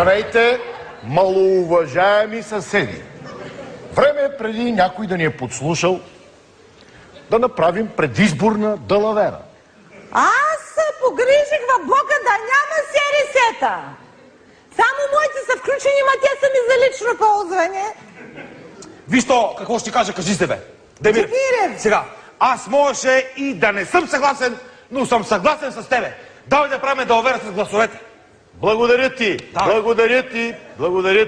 Здравейте, малоуважаеми съседи! Време е преди някой да ни е подслушал да направим предизборна далавера. Аз се погрижих в блока да няма СРС-та. Само моите са включени, ма те са ми за лично ползване. Виж то, какво ще кажа, кажи се, бе. Демир, сега, аз можеше и да не съм съгласен, но съм съгласен с тебе. Давай да правим далавера с гласовете. Благодаря ти, благодаря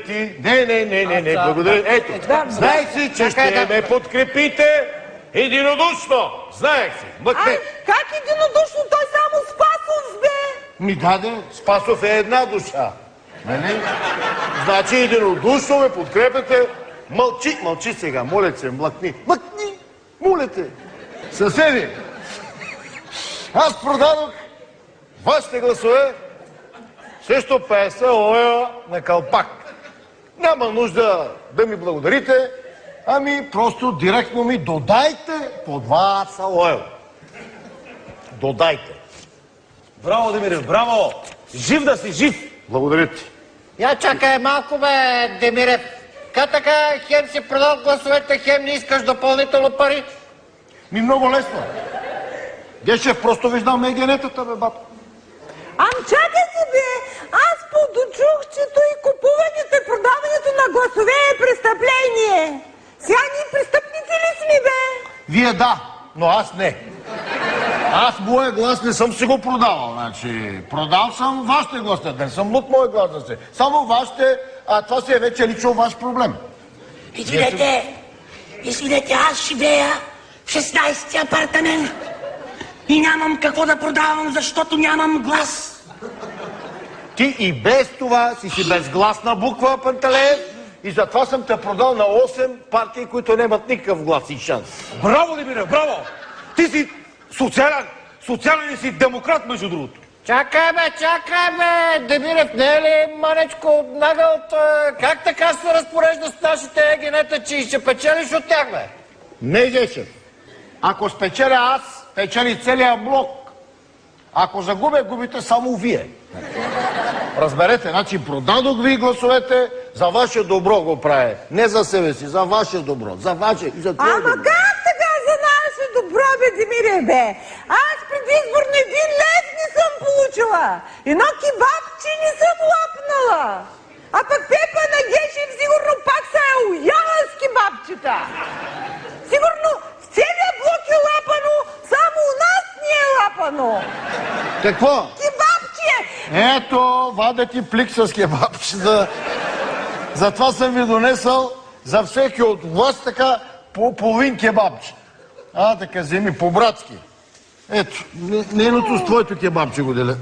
ти. Не, благодаря. Ето, знаех си, че ще ме подкрепите единодушно. Знаех си. Как единодушно? Той само Спасов бе. Ми даде, Спасов е една душа. Нали? Значи единодушно ме подкрепяте. Мълчи сега, моля се, млъкни, моля те. Съседи, аз продадох вашите гласове също 50 лева на калпак. Няма нужда да ми благодарите, ами просто директно ми додайте по 2 лева. Додайте. Браво, Демир, браво! Жив да си, жив! Благодаря ти. Я чакай малко, бе, Демирев. Как така, хем си продал гласовете, хем не искаш допълнително пари? Ми много лесно. Гешев, просто виждам егенетата, бе, баб. Чакайте, бе! Аз подочух, че той купуването и продаването на гласове е престъпление. Сега ние престъпници ли сме, бе? Вие да, но аз не. Аз моя глас не съм си го продавал, значи. Продал съм вашите гласове, не съм луд моя глас да се. Само вашите, а това си е вече лично ваш проблем. Извинете, аз живея в 16-ти апартамент и нямам какво да продавам, защото нямам глас. Ти и без това си безгласна буква, Пантелеев, и затова съм те продал на 8 партии, които нямат никакъв глас и шанс. Браво, Демире, браво! Ти си социален си демократ, между другото. Чакай, бе, Демирев, не е ли манечко нагъл? Как така се разпорежда с нашите егенета, че ще печелиш от тях, бе? Не, Гешев. Ако спечеля аз, печели целият блок. Ако загубя, губите само вие. Разберете, значи продадох ви гласовете, за ваше добро го правя. Не за себе си, за ваше добро. За ваше и за твое добро. Ама как така за наше добро, бе, Демире, бе? Аз предизборно 1 лев не съм получила. Едно кебабче не съм лапнала. А пък Пепа на Гешев сигурно пак се е уяла с кебабчета. Сигурно в целия блок е лапано, само у нас не е лапано. Какво? Кебабче! Ето, вадя ти плик с кебабче. Затова съм ви донесъл за всеки от вас така по половин кебабче. Така, вземи по-братски. Ето, нейното с твоето кебабче го деля.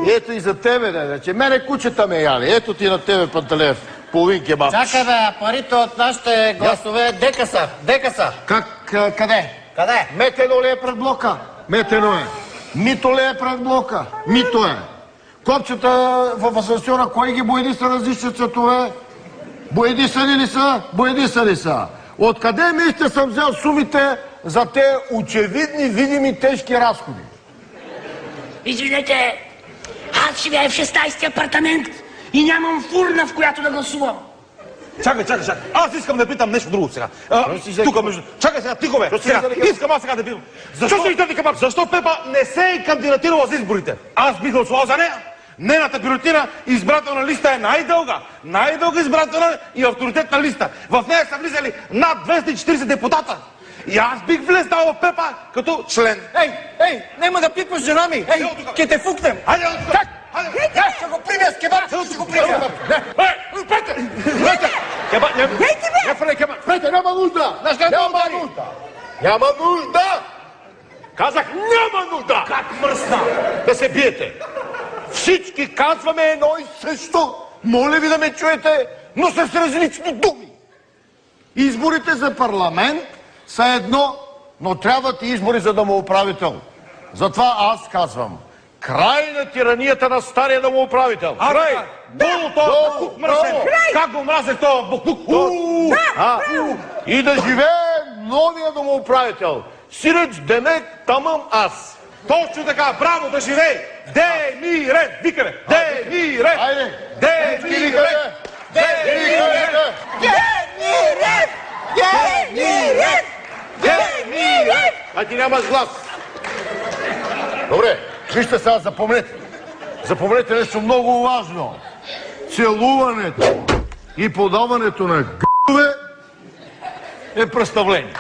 Ето и за тебе, да. Мене кучета ме яли. Ето ти на тебе, Пантелеев, половин кебабче. Чакай, бе, парите от нашите гласове дека са. Къде? Къде? Метено ли е пред блока? Метено е. Мито ли е пред блока? Мито е. Копчета в асансьора, кой ги боядиса различни цветове? Боядисани ли са? Откъде мислите съм взел сумите за те очевидни, видими, тежки разходи? Извинете, аз живея в 16-ти апартамент и нямам фурна, в която да гласувам. Чакай. Аз искам да питам нещо друго сега. Тук между... Чакай сега, тихо, бе. Искам аз сега да питам. Защо Пепа не се е кандидатирала за изборите? Аз бих гласувал за нея. Нейната бюлетина избирателна листа е най-дълга избирателна и авторитетна листа. В нея са влизали над 240 депутата. И аз бих влезнал в Пепа като член. Ей, нема да пипаш жена ми. Ке те фукнем. Хайде, как? Ще го примя с кебаб, ще го примя. Спрете, няма нужда. Няма нужда. Казах, няма нужда. Как мръсна. Да се биете. Всички казваме едно и също. Моля ви да ме чуете, но с различни думи. Изборите за парламент са едно, но трябват и избори за домоуправител. Затова аз казвам, край на тиранията на стария домоуправител. Край! Долу този буклук мръсен! Как го мразех този буклук? И да живее новия домоуправител. Сиреч Демек, тамъм аз. Точно така, браво, да живее! Демирев! Викаме! Демирев! Айде! Демирев! Демирев! Демирев! Демирев! Демирев! А ти нямаш глас. Добре, вижте сега, запомнете. Запомнете нещо много важно. Целуването и подаването на г***ове е представление.